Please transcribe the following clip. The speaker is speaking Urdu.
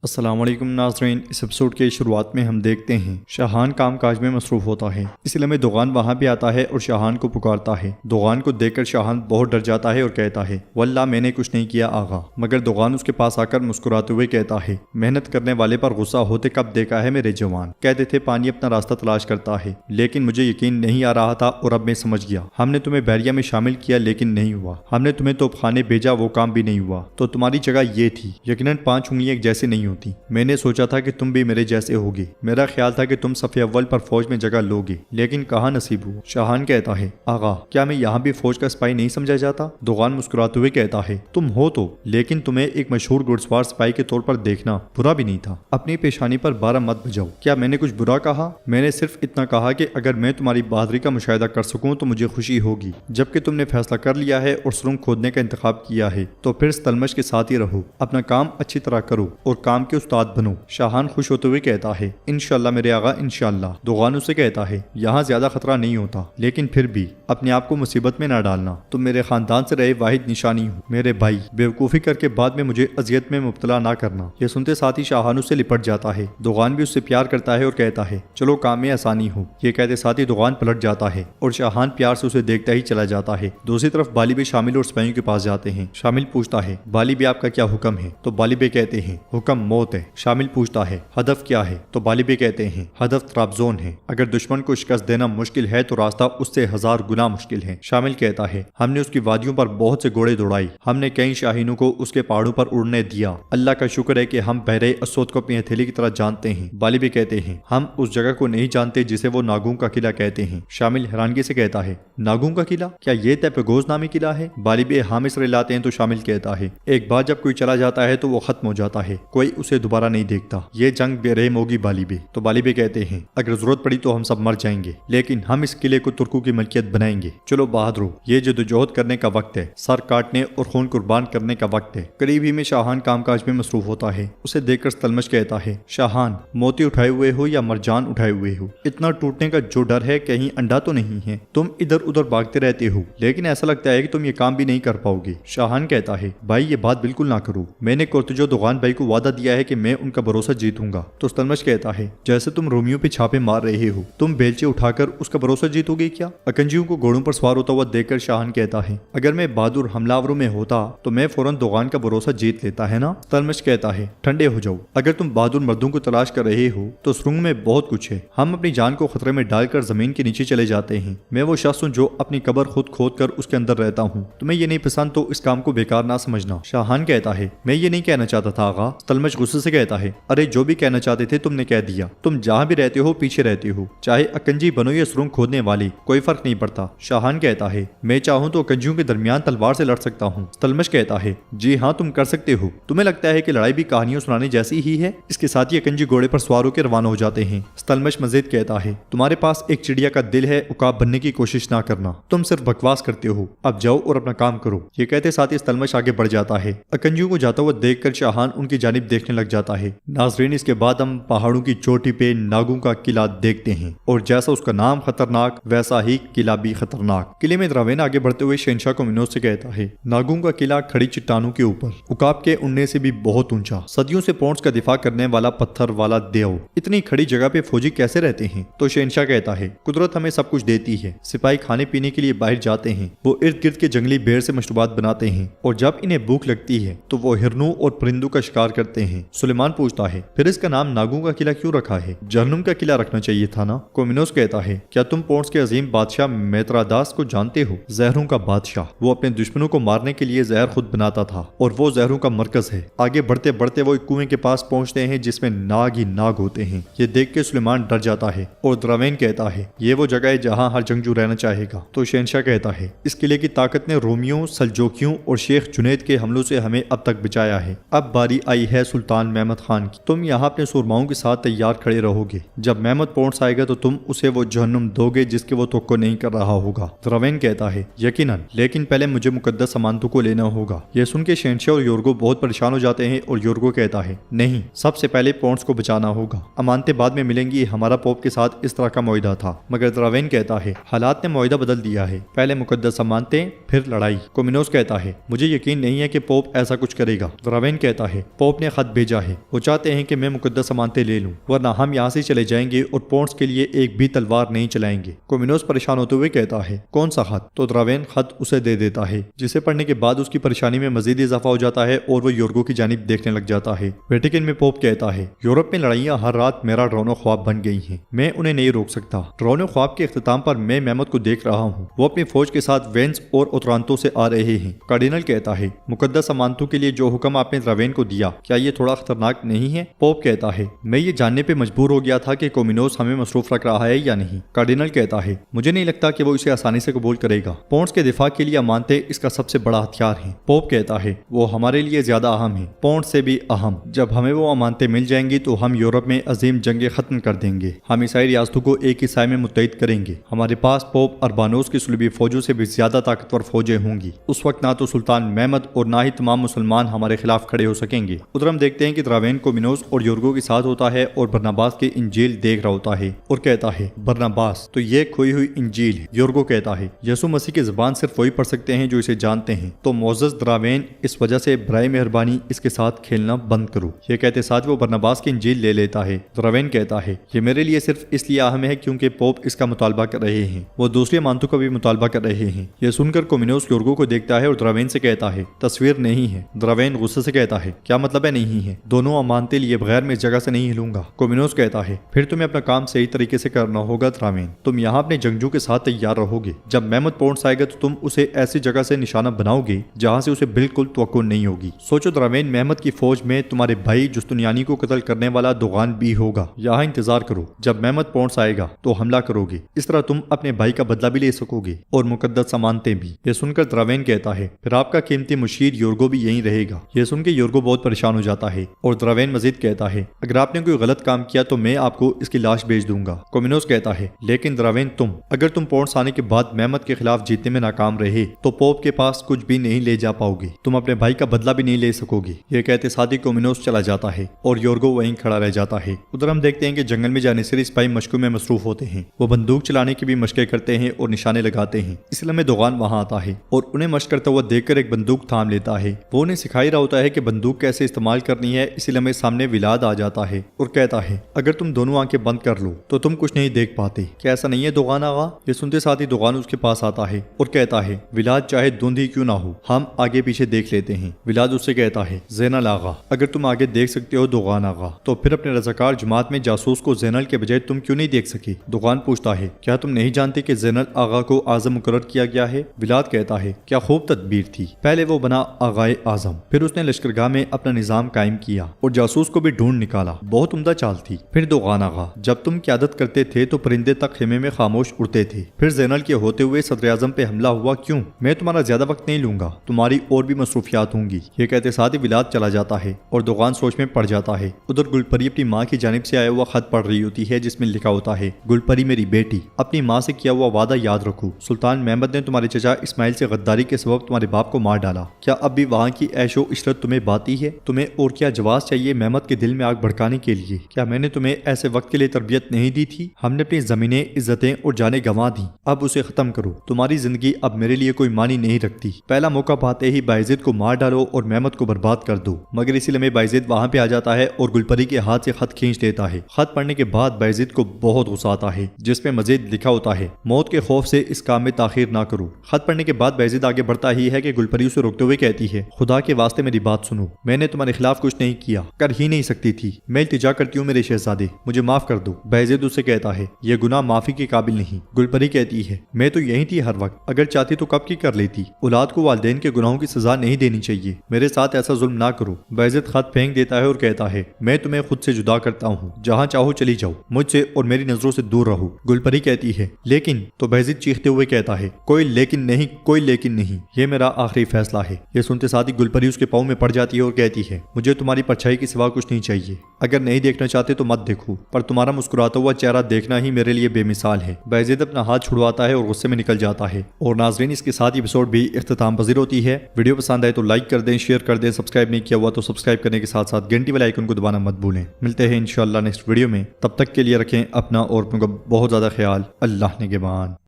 السلام علیکم ناظرین، اس ایپیسوڈ کے شروعات میں ہم دیکھتے ہیں شاہان کام کاج میں مصروف ہوتا ہے۔ اس لیے دوغان وہاں بھی آتا ہے اور شاہان کو پکارتا ہے۔ دوغان کو دیکھ کر شاہان بہت ڈر جاتا ہے اور کہتا ہے واللہ میں نے کچھ نہیں کیا آغا، مگر دوغان اس کے پاس آ کر مسکراتے ہوئے کہتا ہے محنت کرنے والے پر غصہ ہوتے کب دیکھا ہے میرے جوان۔ کہتے تھے پانی اپنا راستہ تلاش کرتا ہے، لیکن مجھے یقین نہیں آ رہا تھا اور اب میں سمجھ گیا۔ ہم نے تمہیں بحریہ میں شامل کیا لیکن نہیں ہوا، ہم نے تمہیں توپ خانے بھیجا وہ کام بھی نہیں ہوا، تو تمہاری جگہ یہ تھی۔ یقیناً 5 انگلیاں ایک جیسے نہیں ہوتی، میں نے سوچا تھا کہ تم بھی میرے جیسے ہوگے، میرا خیال تھا کہ تم صف اول پر فوج میں جگہ لوگے، لیکن کہاں نصیب ہوا۔ شاہان کہتا ہے آغا کیا میں یہاں بھی فوج کا سپاہی نہیں سمجھا جاتا؟ دوغان مسکراتے ہوئے کہتا ہے تم ہو تو، لیکن تمہیں ایک مشہور گھڑسوار سپاہی کے طور پر دیکھنا برا بھی نہیں تھا۔ اپنی پیشانی پر 12 مت بجاؤ۔ کیا میں نے کچھ برا کہا؟ میں نے صرف اتنا کہا کہ اگر میں تمہاری بہادری کا مشاہدہ کر سکوں تو مجھے خوشی ہوگی۔ جبکہ تم نے فیصلہ کر لیا ہے اور سرنگ کھودنے کا انتخاب کیا ہے تو پھر ستلمش کے ساتھ ہی رہو، اپنا کام اچھی طرح کرو اور کام کے استاد بنو۔ شاہان خوش ہوتے ہوئے کہتا ہے انشاءاللہ میرے آغا انشاءاللہ۔ دوغان اسے کہتا ہے یہاں زیادہ خطرہ نہیں ہوتا، لیکن پھر بھی اپنے آپ کو مصیبت میں نہ ڈالنا، تم میرے خاندان سے رہے واحد نشانی ہو میرے بھائی، بیوقوفی کر کے بعد میں مجھے اذیت میں مبتلا نہ کرنا۔ یہ سنتے ساتھ ہی شاہان اس سے لپٹ جاتا ہے۔ دوغان بھی اس سے پیار کرتا ہے اور کہتا ہے چلو کام میں آسانی ہو۔ یہ کہتے ساتھ ہی دوغان پلٹ جاتا ہے اور شاہان پیار سے اسے دیکھتا ہی چلا جاتا ہے۔ دوسری طرف بالی بے شامل اور سپاہیوں کے پاس جاتے ہیں۔ شامل پوچھتا ہے بالی بے آپ کا کیا حکم ہے؟ تو بالی بے کہتے ہیں حکم موت ہے۔ شامل پوچھتا ہے ہدف کیا ہے؟ تو بالی بے کہتے ہیں ہدف ترابزون ہے، اگر دشمن کو شکست دینا مشکل ہے تو راستہ اس سے 1000 گنا مشکل ہے۔ شامل کہتا ہے ہم نے اس کی وادیوں پر بہت سے گھوڑے دوڑائے، ہم نے کئی شاہینوں کو اس کے پہاڑوں پر اڑنے دیا، اللہ کا شکر ہے کہ ہم بحیرہ اسود کو اپنی ہتھیلی کی طرح جانتے ہیں۔ بالی بے کہتے ہیں ہم اس جگہ کو نہیں جانتے جسے وہ ناگوں کا قلعہ کہتے ہیں۔ شامل حیرانگی سے کہتا ہے ناگوں کا قلعہ؟ کیا یہ تیپگوز نامی قلعہ ہے؟ بالی بے ہاں مصر لاتے ہیں تو شامل کہتا ہے ایک بار جب کوئی چلا جاتا ہے تو وہ ختم ہو جاتا ہے، کوئی اسے دوبارہ نہیں دیکھتا، یہ جنگ بے رحم ہوگی بالی بے۔ تو بالی بے کہتے ہیں اگر ضرورت پڑی تو ہم سب مر جائیں گے، لیکن ہم اس قلعے کو ترکوں کی ملکیت بنائیں گے۔ چلو بہادرو، یہ جدوجہد کرنے کا وقت ہے، سر کاٹنے اور خون قربان کرنے کا وقت ہے۔ قریب ہی میں شاہان کام کاج میں مصروف ہوتا ہے۔ اسے دیکھ کر ستلمش کہتا ہے شاہان موتی اٹھائے ہوئے ہو یا مرجان اٹھائے ہوئے ہو؟ اتنا ٹوٹنے کا جو ڈر ہے کہیں انڈا تو نہیں ہے؟ تم ادھر ادھر بھاگتے رہتے ہو لیکن ایسا لگتا ہے کہ تم یہ کام بھی نہیں کر پاؤ گے۔ شاہان کہتا ہے بھائی یہ بات بالکل نہ کرو، میں نے کورتجو دوغان بھائی کو وعدہ دیا ہے کہ میں ان کا بھروسہ جیتوں گا۔ تو ستلمش کہتا ہے جیسے تم رومیوں پہ چھاپے مار رہے ہو، تم بیلچے اٹھا کر اس کا بھروسہ جیتو گے کیا؟ اکنجیوں کو گھوڑوں پر سوار ہوتا ہوا دیکھ کر شاہان کہتا ہے اگر میں بہادر حملہ میں ہوتا تو میں فوراً دوغان کا بھروسہ جیت لیتا ہے نا؟ ستلمش کہتا ہے ٹھنڈے ہو جاؤ، اگر تم بہادر مردوں کو تلاش کر رہے ہو تو سرنگ میں بہت کچھ ہے، ہم اپنی جان کو خطرے میں ڈال کر زمین کے نیچے چلے جاتے ہیں۔ میں وہ شخص ہوں جو اپنی قبر خود کھود کر اس کے اندر رہتا ہوں، تمہیں یہ نہیں پسند تو اس کام کو بیکار نہ سمجھنا۔ شاہان کہتا ہے میں یہ نہیں کہنا چاہتا تھا آغا۔ ستلمش غصے سے کہتا ہے ارے جو بھی کہنا چاہتے تھے تم نے کہہ دیا، تم جہاں بھی رہتے ہو پیچھے رہتے ہو، چاہے اکنجی بنو یا سرنگ کھودنے والے، کوئی فرق نہیں پڑتا۔ شاہان کہتا ہے میں چاہوں تو اکنجیوں کے درمیان تلوار سے لڑ سکتا ہوں۔ ستلمش کہتا ہے جی ہاں تم کر سکتے ہو، تمہیں لگتا ہے کہ لڑائی بھی کہانیوں سنانے جیسی ہی ہے؟ اس کے ساتھ ہی اکنجی گھوڑے پر سوار ہو کے روانہ ہو جاتے ہیں۔ ستلمش مزید کہتا ہے تمہارے پاس ایک چڑیا کا دل ہے، عقاب بننے کی کوشش نہ کرنا، تم صرف بکواس کرتے ہو، اب جاؤ اور اپنا کام کرو۔ یہ کہتے ساتھ ہی ستلمش آگے بڑھ جاتا ہے۔ اکنجیوں کو جاتا ہوا دیکھ کر شاہان ان کی جانب دیکھنے لگ جاتا ہے۔ ناظرین اس کے بعد ہم پہاڑوں کی چوٹی پہ ناگوں کا قلعہ دیکھتے ہیں، اور جیسا اس کا نام خطرناک ویسا ہی قلعہ بھی خطرناک۔ قلعے میں دراوین آگے بڑھتے ہوئے شہنشاہ کو منوز سے کہتا ہے ناگوں کا قلعہ کھڑی چٹانوں کے اوپر، عقاب کے اڑنے سے بھی بہت اونچا، صدیوں سے پونچھ کا دفاع کرنے والا پتھر والا دیو، اتنی کھڑی جگہ پہ فوجی کیسے رہتے ہیں؟ تو شہنشاہ کہتا ہے قدرت ہمیں سب کچھ دیتی ہے، سپاہی کھانے پینے کے لیے باہر جاتے ہیں، وہ ارد گرد کے جنگلی بھیڑ سے مشروبات بناتے ہیں، اور جب انہیں بھوک لگتی ہے تو وہ ہرنوں اور پرندوں کا شکار کرتے ہیں۔ سلیمان پوچھتا ہے پھر اس کا نام ناگوں کا قلعہ کیوں رکھا ہے؟ جہنم کا قلعہ رکھنا چاہیے تھا نا؟ کومینوس کہتا ہے کیا تم پونس کے عظیم بادشاہ میتراداس کو جانتے ہو؟ زہروں کا بادشاہ، وہ اپنے دشمنوں کو مارنے کے لیے زہر خود بناتا تھا اور وہ زہروں کا مرکز ہے۔ آگے بڑھتے بڑھتے وہ ایک کنویں کے پاس پہنچتے ہیں جس میں ناگ ہی ناگ ہوتے ہیں۔ یہ دیکھ کے سلیمان ڈر جاتا ہے اور دراوین کہتا ہے یہ وہ جگہ ہے جہاں ہر جنگجو رہنا چاہے گا۔ تو شہنشاہ کہتا ہے اس قلعے کی طاقت نے رومیوں، سلجوکیوں اور شیخ جنید کے حملوں سے ہمیں اب تک بچایا ہے، اب باری آئی ہے سلطان محمد خان کی، تم یہاں اپنے سورماؤں کے ساتھ تیار کھڑے رہو گے، جب محمد پونس آئے گا تو تم اسے وہ جہنم دو گے جس کے وہ توقع نہیں کر رہا ہوگا۔ دراوین کہتا ہے یقیناً، لیکن پہلے مجھے مقدس امانتوں کو لینا ہوگا۔ یہ سن کے شہنشاہ اور یورگو بہت پریشان ہو جاتے ہیں اور یورگو کہتا ہے نہیں، سب سے پہلے پونس کو بچانا ہوگا، امانتیں بعد میں ملیں گی، ہمارا پوپ کے ساتھ اس طرح کا معاہدہ تھا۔ مگر دراوین کہتا ہے حالات نے معاہدہ بدل دیا ہے، پہلے مقدس امانتیں پھر لڑائی۔ کومینوس کہتا ہے مجھے یقین نہیں ہے کہ پوپ ایسا کچھ کرے گا۔ درابین کہتا ہے پوپ نے خط بھیجا ہے، وہ چاہتے ہیں کہ میں مقدس امانتیں لے لوں ورنہ ہم یہاں سے چلے جائیں گے اور پونس کے لیے ایک بھی تلوار نہیں چلائیں گے۔ کومینوس پریشان ہوتے ہوئے کہتا ہے کون سا خط؟ تو درابین خط اسے دے دیتا ہے، جسے پڑھنے کے بعد اس کی پریشانی میں مزید اضافہ ہو جاتا ہے اور وہ یورگو کی جانب دیکھنے لگ جاتا ہے۔ ویٹیکن میں پوپ کہتا ہے یورپ میں لڑائیاں ہر رات میرا ڈراؤنا خواب بن گئی ہیں، میں انہیں نہیں روک سکتا۔ ڈراؤنے خواب کے اختتام پر میں میمت کو دیکھ رہا ہوں، وہ اپنی فوج کے ساتھ وینس اور اترانتو سے آ رہے ہیں۔ کارڈینل کہتا ہے مقدس امانتوں کے لیے جو حکم آپ نے درابین کو دیا کیا یہ تھوڑا خطرناک نہیں ہے؟ پوپ کہتا ہے میں یہ جاننے پہ مجبور ہو گیا تھا کہ کومینوس ہمیں مصروف رکھ رہا ہے یا نہیں۔ کارڈینل کہتا ہے مجھے نہیں لگتا کہ وہ اسے آسانی سے قبول کرے گا، پونس کے دفاع کے لیے امانتیں اس کا سب سے بڑا ہتھیار ہیں۔ پوپ کہتا ہے وہ ہمارے لیے زیادہ اہم ہیں، پونس سے بھی اہم۔ جب ہمیں وہ امانتیں مل جائیں گی تو ہم یورپ میں عظیم جنگیں ختم کر دیں گے، ہم عیسائی ریاستوں کو ایک ہی سائے میں متحد کریں گے، ہمارے پاس پوپ اربانوس کی صلیبی فوجوں سے بھی زیادہ طاقتور فوجیں ہوں گی۔ اس وقت نہ تو سلطان محمد اور نہ ہی تمام مسلمان ہمارے خلاف کھڑے ہو سکیں گے۔ ادھر ہم دیکھتے ہیں کہ درابین کومینوس اور یورگو کے ساتھ ہوتا ہے اور برناباس کی انجیل دیکھ رہا ہوتا ہے اور کہتا ہے برناباس تو یہ کھوئی ہوئی انجیل ہے۔ یورگو کہتا ہے یسوع مسیح کی زبان صرف وہی پڑھ سکتے ہیں جو اسے جانتے ہیں، تو معزز درابین اس وجہ سے برائے مہربانی اس کے ساتھ کھیلنا بند کرو۔ یہ کہتے ساتھ وہ برناباس کی انجیل لے لیتا ہے۔ درابین کہتا ہے یہ میرے لیے صرف اس لیے اہم ہے کیونکہ پوپ اس کا مطالبہ کر رہے ہیں، وہ دوسری امانتوں کا بھی مطالبہ کر رہے ہیں۔ یہ سن کر کومینوس یورگو کو دیکھتا ہے اور درابین سے کہتا ہے تصویر نہیں ہے۔ درابین غصے سے کہتا ہے کیا مطلب ہے نہیں ہے؟ دونوں امانتیں لیے بغیر میں اس جگہ سے نہیں ہلوں گا۔ کومینوس کہتا ہے پھر تمہیں اپنا کام صحیح طریقے سے کرنا ہوگا درابین، تم یہاں اپنے جنگجو کے ساتھ تیار رہو گے، جب محمد پونس آئے گا تو تم اسے ایسی جگہ سے نشانہ بناؤ گے جہاں سے اسے بالکل توقع نہیں ہوگی۔ سوچو درابین محمد کی فوج میں تمہارے بھائی جستنیانی کو قتل کرنے والا دوغان بھی ہوگا، یہاں انتظار کرو، جب محمد پونس آئے گا تو حملہ کرو گے، اس طرح تم اپنے بھائی کا بدلہ بھی لے سکو گے اور مقدس امانتیں بھی۔ یہ سن کر درابین کہتا ہے پھر آپ کا قیمتی مشیر یورگو بھی یہیں رہے گا۔ یہ سن کے یورگو بہت پریشان ہو جاتا ہے اور درابین مزید کہتا ہے اگر آپ نے کوئی غلط کام کیا تو میں آپ کو اس کی لاش بھیج دوں گا۔ کومینوس کہتا ہے لیکن درابین اگر تم پونس آنے کے بعد محمد کے خلاف جیتنے میں ناکام رہے تو پوپ کے پاس کچھ بھی نہیں لے جا پاؤ گے، تم اپنے بھائی کا بدلہ بھی نہیں لے سکو گے۔ یہ کہتے ساتھ ہی کومینوس چلا جاتا ہے اور یورگو وہیں کھڑا رہ جاتا ہے۔ ادھر ہم دیکھتے ہیں کہ جنگل میں جانے سے سپاہی مشقوں میں مصروف ہوتے ہیں، وہ بندوق چلانے کی بھی مشقیں کرتے ہیں اور نشانے لگاتے ہیں۔ اس لیے دوغان وہاں آتا ہے اور انہیں مشق کرتا ہوا دیکھ کر ایک بندوق تھام لیتا ہے، وہ انہیں سکھائی رہا ہوتا ہے کہ بندوق کیسے استعمال کرنی ہے۔ اسی لیے سامنے ولاد آ جاتا ہے اور کہتا ہے اگر تم دونوں آنکھیں بند کر لو تو تم کچھ نہیں دیکھ پاتے، کیا ایسا نہیں ہے دوغان آغا؟ یہ سنتے ساتھ ہی دوغان اس کے پاس آتا ہے اور کہتا ہے ولاد چاہے دھند ہی کیوں نہ ہو ہم آگے پیچھے دیکھ لیتے ہیں۔ ولاد اس سے کہتا ہے زینل آغا اگر تم آگے دیکھ سکتے ہو دوغان آغا تو پھر اپنے رضاکار جماعت میں جاسوس کو زینل کے بجائے تم کیوں نہیں دیکھ سکے؟ دوغان پوچھتا ہے کیا تم نہیں جانتے کہ زینل آغا کو اعظم مقرر کیا گیا ہے؟ ولاد کہتا ہے کیا خوب تدبیر تھی، پہلے وہ بنا آغائے اعظم، پھر اس نے لشکرگاہ میں اپنا نظام قائم کیا اور جاسوس کو بھی ڈھونڈ نکالا، بہت عمدہ چال تھی۔ پھر دوغان آغا جب تم قیادت کرتے تھے تو پرندے تک خیمے میں خاموش اڑتے تھے، پھر زینل کے ہوتے ہوئے صدر اعظم پہ حملہ ہوا کیوں؟ میں تمہارا زیادہ وقت نہیں لوں گا، تمہاری اور بھی مصروفیات ہوں گی۔ یہ کہتے ساتھ ہی ولاد چلا جاتا ہے اور دوغان سوچ میں پڑ جاتا ہے۔ ادھر گلپری اپنی ماں کی جانب سے آیا ہوا خط پڑھ رہی ہوتی ہے جس میں لکھا ہوتا ہے گلپری میری بیٹی اپنی ماں سے کیا ہوا وعدہ یاد رکھو، سلطان محمد نے تمہارے چچا اسماعیل سے غداری کے سبب تمہارے باپ کو مار ڈالا، کیا اب بھی وہاں کی عیش و عشرت تمہیں باتی ہے؟ تمہیں اور کیا جواز چاہیے محمد کے دل میں آگ بھڑکانے کے لیے؟ کیا میں نے تمہیں ایسے وقت کے لیے تربیت نہیں دی تھی؟ ہم نے اپنی زمینیں عزتیں اور جانیں گنوا دی، اب اسے ختم کرو، تمہاری زندگی اب میرے لیے کوئی معنی نہیں رکھتی، پہلا موقع پاتے ہی باعزید کو مار ڈالو اور محمد کو برباد کر دو۔ مگر اسی لیے باعزید وہاں پہ آ جاتا ہے اور گلپری کے ہاتھ سے خط کھینچ دیتا ہے۔ خط پڑھنے کے بعد باعزید کو بہت غصہ آتا ہے جس میں مزید لکھا ہوتا ہے موت کے خوف سے اس کام میں تاخیر نہ کرو۔ خط پڑھنے کے بعد باعزید آگے بڑھتا ہی ہے کہ گلپری اسے روکتے ہوئے کہتی ہے خدا کے واسطے میری بات سنو، میں نے تمہارے خلاف کچھ نہیں کیا، کر ہی نہیں سکتی تھی، میں التجا کرتی ہوں میرے شہزادے مجھے معاف کر دو۔ باعزید اس سے کہتا ہے یہ گناہ معافی کے قابل نہیں۔ گلپری کہتی ہے میں تو یہی تھی ہر وقت، اگر چاہتی تو کب کی کر لیتی، اولاد کو والدین کے گناہوں کی سزا نہیں دینی چاہیے، میرے ساتھ ایسا ظلم نہ کرو۔ باعزید خط پھینک دیتا ہے اور کہتا ہے میں تمہیں خود سے جدا کرتا ہوں، جہاں چاہو چلی جاؤ، مجھ سے اور میری نظروں سے دور رہو۔ گلپری کہتی ہے لیکن، تو باعزید چیختے ہوئے کہتا ہے کوئی لیکن نہیں، کوئی لیکن نہیں، یہ میرا آخری فیصلہ ہے۔ یہ سنتے ساتھ ہی گلپری اس کے پاؤں میں پڑ جاتی ہے اور کہتی ہے مجھے تمہاری پرچھائی کے سوا کچھ نہیں چاہیے، اگر نہیں دیکھنا چاہتے تو مت دیکھو، پر تمہارا مسکراتا ہوا چہرہ دیکھنا ہی میرے لیے بے مثال ہے۔ باعزید اپنا ہاتھ چھڑواتا ہے اور غصے میں نکل جاتا ہے۔ اور ناظرین اس کے ساتھ ہی ایپیسوڈ بھی اختتام پذیر ہوتی ہے۔ ویڈیو پسند آئے تو لائک کر دیں، شیئر کر دیں، سبسکرائب نہیں کیا ہوا تو سبسکرائب کرنے کے ساتھ ساتھ گھنٹی والے آئیکن کو دبانا مت بھولیں۔ ملتے ہیں انشاءاللہ نیکسٹ ویڈیو میں، تب تک کے لیے رکھیں اپنا اور اپنوں کا بہت زیادہ خیال۔ اللہ نگہبان۔